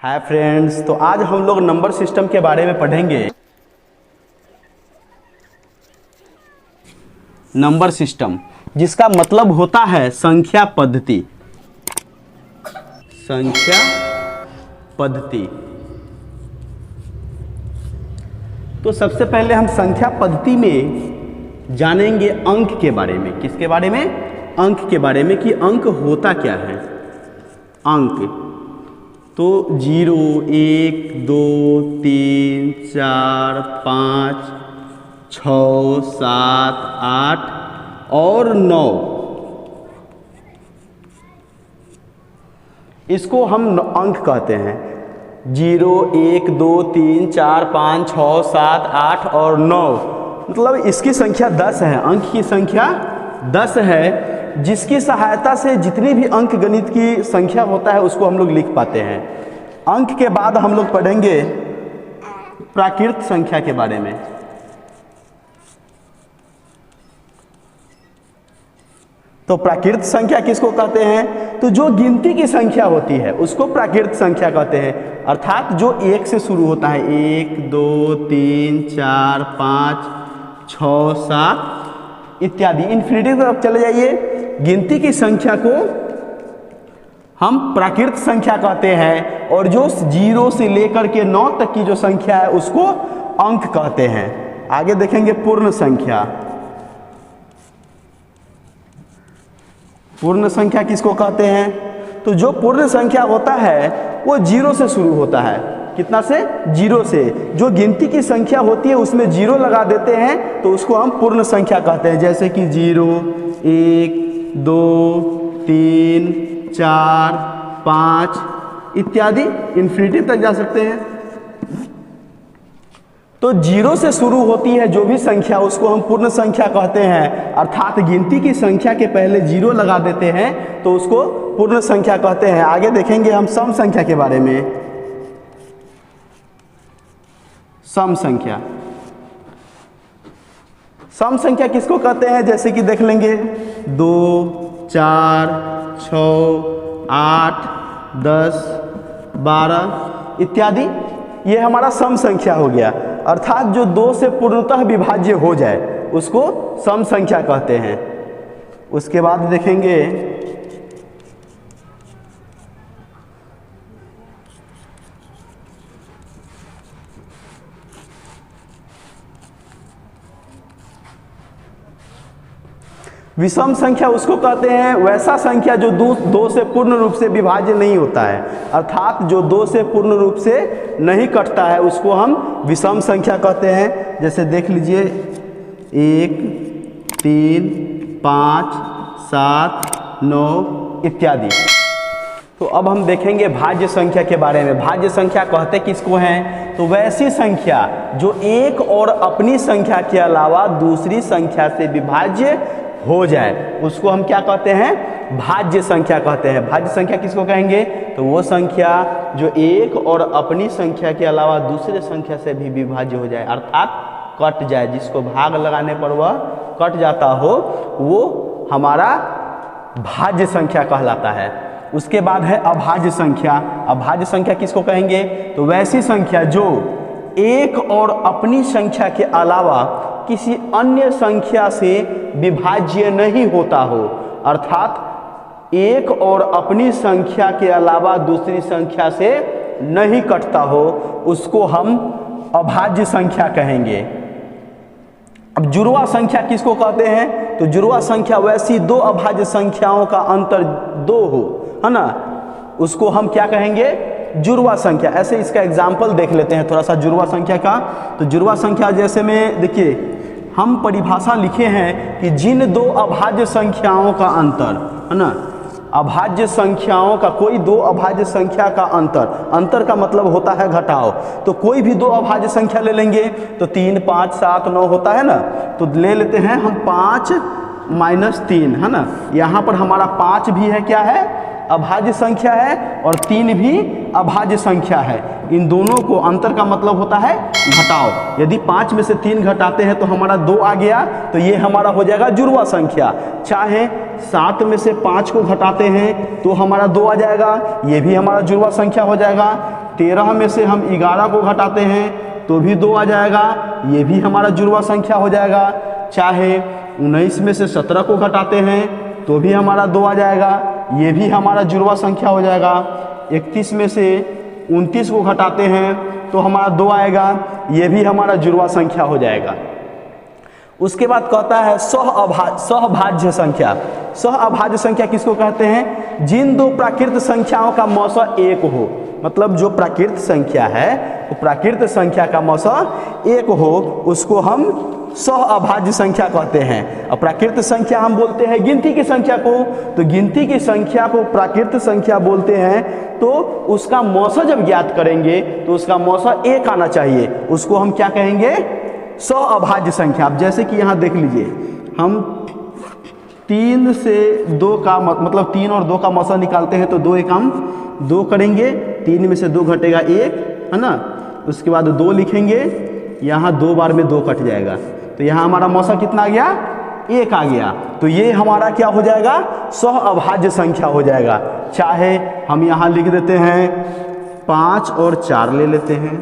Hi friends, तो आज हम लोग नंबर सिस्टम के बारे में पढ़ेंगे। नंबर सिस्टम जिसका मतलब होता है संख्या पद्धति। संख्या पद्धति। तो सबसे पहले हम संख्या पद्धति में जानेंगे अंक के बारे में। किसके बारे में? अंक के बारे में कि अंक होता क्या है। अंक तो 0, 1, 2, 3, 4, 5, 6, 7, 8 और 9, इसको हम अंक कहते हैं। 0, 1, 2, 3, 4, 5, 6, 7, 8 और 9, मतलब इसकी संख्या 10 है। अंक की संख्या 10 है, जिसकी सहायता से जितनी भी अंक गणित की संख्या होता है उसको हम लोग लिख पाते हैं। अंक के बाद हम लोग पढ़ेंगे प्राकृत संख्या के बारे में। तो प्राकृत संख्या किसको कहते हैं? तो जो गिनती की संख्या होती है उसको प्राकृत संख्या कहते हैं, अर्थात जो 1 से शुरू होता है। 1, 2, 3, 4, 5, 6, 7 इत्यादि इन्फिनिटी तरफ चले जाइए। गिनती की संख्या को हम प्राकृत संख्या कहते हैं, और जो 0 से लेकर के 9 तक की जो संख्या है उसको अंक कहते हैं। आगे देखेंगे पूर्ण संख्या। पूर्ण संख्या किसको कहते हैं? तो जो पूर्ण संख्या होता है वो 0 से शुरू होता है। कितना से? 0 से। जो गिनती की संख्या होती है उसमें 0 लगा देते हैं तो उसको हम पूर्ण संख्या कहते हैं। जैसे कि 0, 1, 2, 3, 4, 5 इत्यादि इन्फिनिटी तक जा सकते हैं। तो 0 से शुरू होती है जो भी संख्या उसको हम पूर्ण संख्या कहते हैं, अर्थात गिनती की संख्या के पहले 0 लगा देते हैं तो उसको पूर्ण संख्या कहते हैं। आगे देखेंगे हम सम संख्या के बारे में। सम संख्या। सम संख्या किसको कहते हैं? जैसे कि देख लेंगे 2, 4, 6, 8, 10, 12 इत्यादि, ये हमारा सम संख्या हो गया। अर्थात जो 2 से पूर्णतः विभाज्य हो जाए उसको सम संख्या कहते हैं। उसके बाद देखेंगे विषम संख्या। उसको कहते हैं वैसा संख्या जो 2 से पूर्ण रूप से विभाज्य नहीं होता है, अर्थात जो 2 से पूर्ण रूप से नहीं कटता है उसको हम विषम संख्या कहते हैं। जैसे देख लीजिए 1, 3, 5, 7, 9 इत्यादि। तो अब हम देखेंगे भाज्य संख्या के बारे में। भाज्य संख्या कहते किसको हैं? तो वैसी संख्या जो एक और अपनी संख्या के अलावा दूसरी संख्या से विभाज्य हो जाए उसको हम क्या कहते हैं? भाज्य संख्या कहते हैं। भाज्य संख्या किसको कहेंगे? तो वो संख्या जो एक और अपनी संख्या के अलावा दूसरे संख्या से भी विभाज्य हो जाए, अर्थात कट जाए, जिसको भाग लगाने पर वह कट जाता हो, वो हमारा भाज्य संख्या कहलाता है। उसके बाद है अभाज्य संख्या। अभाज्य संख्या किसको कहेंगे? तो वैसी संख्या जो एक और अपनी संख्या के अलावा किसी अन्य संख्या से विभाज्य नहीं होता हो, अर्थात एक और अपनी संख्या के अलावा दूसरी संख्या से नहीं कटता हो, उसको हम अभाज्य संख्या कहेंगे। अब जुड़वा संख्या किसको कहते हैं? तो जुड़वा संख्या वैसी 2 अभाज्य संख्याओं का अंतर 2 हो, है ना, उसको हम क्या कहेंगे? जुड़वा संख्या। ऐसे इसका एग्जाम्पल देख लेते हैं थोड़ा सा जुड़वा संख्या का। तो जुड़वा संख्या जैसे में देखिए हम परिभाषा लिखे हैं कि जिन 2 अभाज्य संख्याओं का अंतर, है ना, अभाज्य संख्याओं का कोई 2 अभाज्य संख्या का अंतर का मतलब होता है घटाव। तो कोई भी 2 अभाज्य संख्या ले लेंगे तो 3, 5, 7, 9 होता है ना, तो ले लेते हैं हम 5 - 3, है ना। यहाँ पर हमारा 5 भी है, क्या है? अभाज्य संख्या है, और 3 भी अभाज्य संख्या है। इन दोनों को अंतर का मतलब होता है घटाव। यदि 5 में से 3 घटाते हैं तो हमारा 2 आ गया, तो ये हमारा हो जाएगा जुड़वा संख्या। चाहे 7 में से 5 को घटाते हैं तो हमारा 2 आ जाएगा, ये भी हमारा जुड़वा संख्या हो जाएगा। 13 में से हम 11 को घटाते हैं तो भी 2 आ जाएगा, ये भी हमारा जुड़वा संख्या हो जाएगा। चाहे 19 में से 17 को घटाते हैं तो भी हमारा 2 आ जाएगा, ये भी हमारा जुड़वा संख्या हो जाएगा। 31 में से 29 को घटाते हैं तो हमारा 2 आएगा, ये भी हमारा जुड़वा संख्या हो जाएगा। उसके बाद कहता है सहभाज्य संख्या। सहअभाज्य संख्या किसको कहते हैं? जिन दो प्राकृत संख्याओं का मौसा एक हो, मतलब जो प्राकृत संख्या है वो प्राकृत संख्या का मौसा एक हो, उसको हम सहअभाज्य संख्या कहते हैं। और प्राकृत संख्या हम बोलते हैं गिनती की संख्या को, तो गिनती की संख्या को प्राकृत संख्या बोलते हैं। तो उसका मौसा जब ज्ञात करेंगे तो उसका मौसा एक आना चाहिए, उसको हम क्या कहेंगे? सहअभाज्य संख्या। अब जैसे कि यहाँ देख लीजिए, हम 3 से 2 का मतलब 3 और 2 का मौसा निकालते हैं तो 2 एक हम 2 करेंगे, 3 में से 2 घटेगा 1, है ना। उसके बाद 2 लिखेंगे, यहाँ 2 बार में 2 कट जाएगा, तो यहाँ हमारा मौसा कितना आ गया? 1 आ गया। तो ये हमारा क्या हो जाएगा? सहअभाज्य संख्या हो जाएगा। चाहे हम यहाँ लिख देते हैं 5 और 4 ले लेते हैं,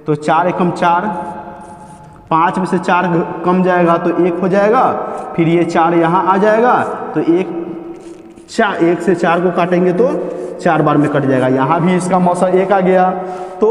तो 4 एकम 4, 5 में से 4 कम जाएगा तो 1 हो जाएगा, फिर ये 4 यहाँ आ जाएगा, तो 1 से 4 को काटेंगे तो 4 बार में कट जाएगा, यहाँ भी इसका मौसा 1 आ गया। तो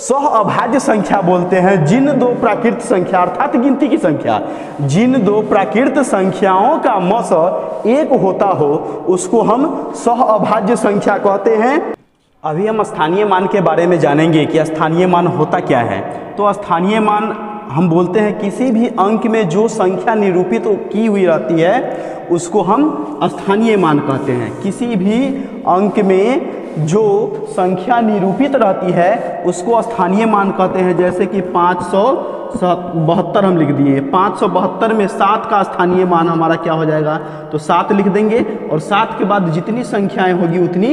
सहअभाज्य संख्या बोलते हैं जिन दो प्राकृत संख्या अर्थात गिनती की संख्या, जिन दो प्राकृत संख्याओं का मौसा 1 होता हो उसको हम सहअभाज्य संख्या कहते हैं। अभी हम स्थानीय मान के बारे में जानेंगे कि स्थानीय मान होता क्या है। तो स्थानीय मान हम बोलते हैं किसी भी अंक में जो संख्या निरूपित की हुई रहती है उसको हम स्थानीय मान कहते हैं। किसी भी अंक में जो संख्या निरूपित रहती है उसको स्थानीय मान कहते हैं। जैसे कि 572 हम लिख दिए, 572 में 7 का स्थानीय मान हमारा क्या हो जाएगा? तो 7 लिख देंगे, और 7 के बाद जितनी संख्याएं होगी उतनी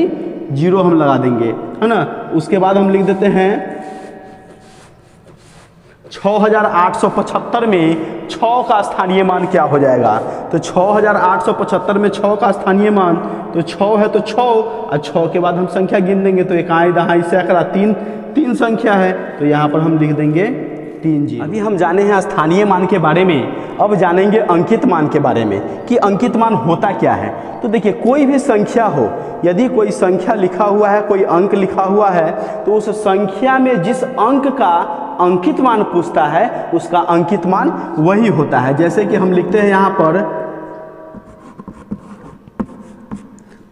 0 हम लगा देंगे, है ना। उसके बाद हम लिख देते हैं 6875 में 6 का स्थानीय मान क्या हो जाएगा? तो 6875 में 6 का स्थानीय मान, तो 6 है तो 6, और 6 के बाद हम संख्या गिन देंगे तो इकाई दहाई सैकड़ा 3 संख्या है, तो यहाँ पर हम लिख देंगे 3 जी। अभी हम जाने हैं स्थानीय मान के बारे में, अब जानेंगे अंकित मान के बारे में कि अंकित मान होता क्या है। तो देखिए, कोई भी संख्या हो, यदि कोई संख्या लिखा हुआ है, कोई अंक लिखा हुआ है, तो उस संख्या में जिस अंक का अंकित मान पूछता है उसका अंकित मान वही होता है। जैसे कि हम लिखते हैं यहाँ पर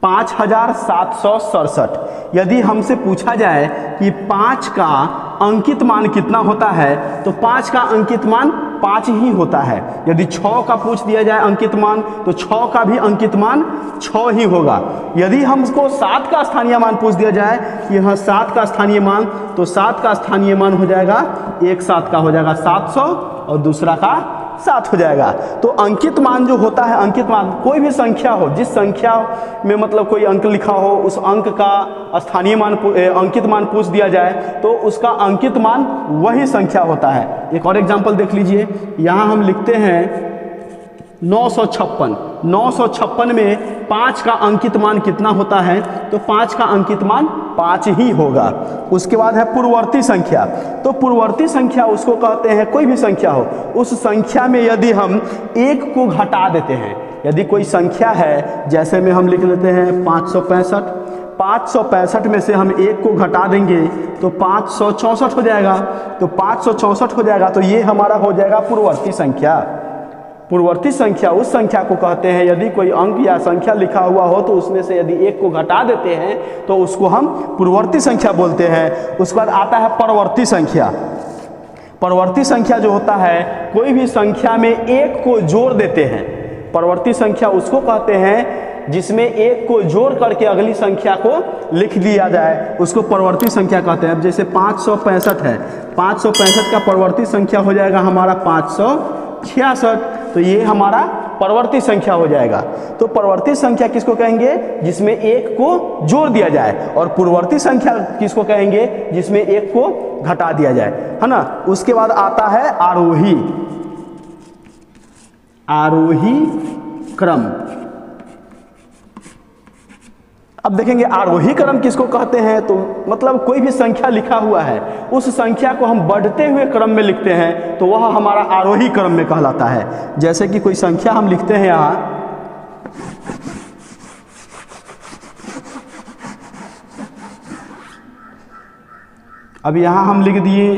5767। यदि हमसे पूछा जाए कि 5 का अंकित मान कितना होता है, तो 5 का अंकित मान 5 ही होता है। यदि 6 का पूछ दिया जाए अंकित मान, तो 6 का भी अंकित मान 6 ही होगा। यदि हमको 7 का स्थानीय मान पूछ दिया जाए कि हाँ 7 का स्थानीय मान, तो 7 का स्थानीय मान हो जाएगा, एक 7 का हो जाएगा 700 और दूसरा का 7 हो जाएगा। तो अंकित मान जो होता है, अंकित मान कोई भी संख्या हो, जिस संख्या में मतलब कोई अंक लिखा हो, उस अंक का स्थानीय मान अंकित मान पूछ दिया जाए तो उसका अंकित मान वही संख्या होता है। एक और एग्जांपल देख लीजिए, यहाँ हम लिखते हैं 956। 956 में 5 का अंकित मान कितना होता है? तो 5 का अंकित मान 5 ही होगा। उसके बाद है पूर्ववर्ती संख्या। तो पूर्ववर्ती संख्या उसको कहते हैं, कोई भी संख्या हो, उस संख्या में यदि हम 1 को घटा देते हैं, यदि कोई संख्या है, जैसे में हम लिख लेते हैं 565, 565 में से हम 1 को घटा देंगे तो 564 हो जाएगा। तो 564 हो जाएगा, तो ये हमारा हो जाएगा पूर्ववर्ती संख्या। पूर्ववर्ती संख्या उस संख्या को कहते हैं, यदि कोई अंक या संख्या लिखा हुआ हो तो उसमें से यदि 1 को घटा देते हैं तो उसको हम पूर्ववर्ती संख्या बोलते हैं। उसके बाद आता है परवर्ती संख्या। परवर्ती संख्या जो होता है, कोई भी संख्या में 1 को जोड़ देते हैं, परवर्ती संख्या उसको कहते हैं जिसमें 1 को जोड़ करके अगली संख्या को लिख दिया जाए, उसको परवर्ती संख्या कहते हैं। अब जैसे 565 है, 565 का परवर्ती संख्या हो जाएगा हमारा 566, तो ये हमारा परवर्ती संख्या हो जाएगा। तो परवर्ती संख्या किसको कहेंगे? जिसमें 1 को जोड़ दिया जाए। और पूर्ववर्ती संख्या किसको कहेंगे? जिसमें 1 को घटा दिया जाए, है ना। उसके बाद आता है आरोही। आरोही क्रम। अब देखेंगे आरोही क्रम किसको कहते हैं, तो मतलब कोई भी संख्या लिखा हुआ है उस संख्या को हम बढ़ते हुए क्रम में लिखते हैं तो वह हमारा आरोही क्रम में कहलाता है। जैसे कि कोई संख्या हम लिखते हैं यहाँ, अब यहाँ हम लिख दिए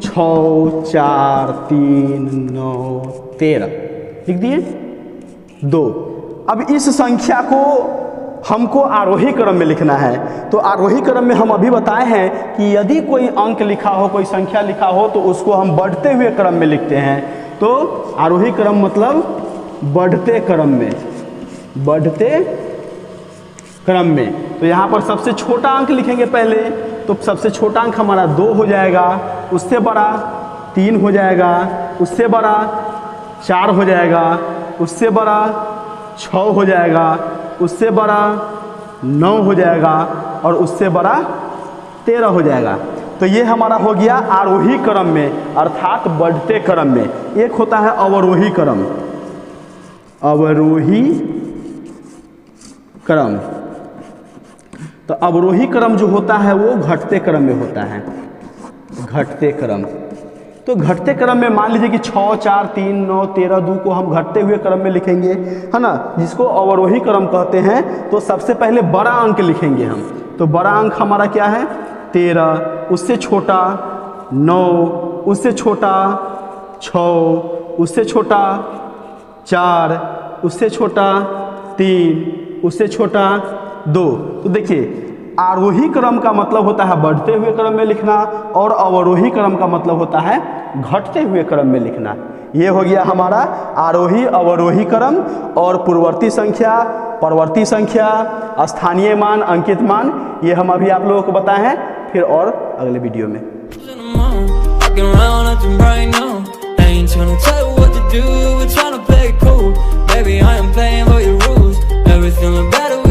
6 4 3 9 13 लिख दिए 2। अब इस संख्या को हमको आरोही क्रम में लिखना है, तो आरोही क्रम में हम अभी बताए हैं कि यदि कोई अंक लिखा हो, कोई संख्या लिखा हो तो उसको हम बढ़ते हुए क्रम में लिखते हैं। तो आरोही क्रम मतलब बढ़ते क्रम में, बढ़ते क्रम में। तो यहाँ पर सबसे छोटा अंक लिखेंगे पहले, तो सबसे छोटा अंक हमारा 2 हो जाएगा, उससे बड़ा 3 हो जाएगा, उससे बड़ा 4 हो जाएगा, उससे बड़ा 6 हो जाएगा, उससे बड़ा 9 हो जाएगा और उससे बड़ा 13 हो जाएगा। तो ये हमारा हो गया आरोही क्रम में अर्थात बढ़ते क्रम में। एक होता है अवरोही क्रम, अवरोही क्रम। तो अवरोही क्रम जो होता है वो घटते क्रम में होता है, घटते क्रम। तो घटते क्रम में मान लीजिए कि 6 4 3 9 13 2 को हम घटते हुए क्रम में लिखेंगे, है ना, जिसको अवरोही क्रम कहते हैं। तो सबसे पहले बड़ा अंक लिखेंगे हम, तो बड़ा अंक हमारा क्या है 13, उससे छोटा 9, उससे छोटा 6, उससे छोटा 4, उससे छोटा 3, उससे छोटा 2। तो देखिए आरोही क्रम का मतलब होता है बढ़ते हुए क्रम में लिखना और अवरोही क्रम का मतलब होता है घटते हुए क्रम में लिखना। ये हो गया हमारा आरोही अवरोही क्रम। और पूर्ववर्ती संख्या, परवर्ती संख्या, स्थानीय मान, अंकित मान, ये हम अभी आप लोगों को बताए हैं, फिर और अगले वीडियो में। ain't tryna tell you what to do, we're tryna play it cool. Baby, I am playing by your rules. Everything look better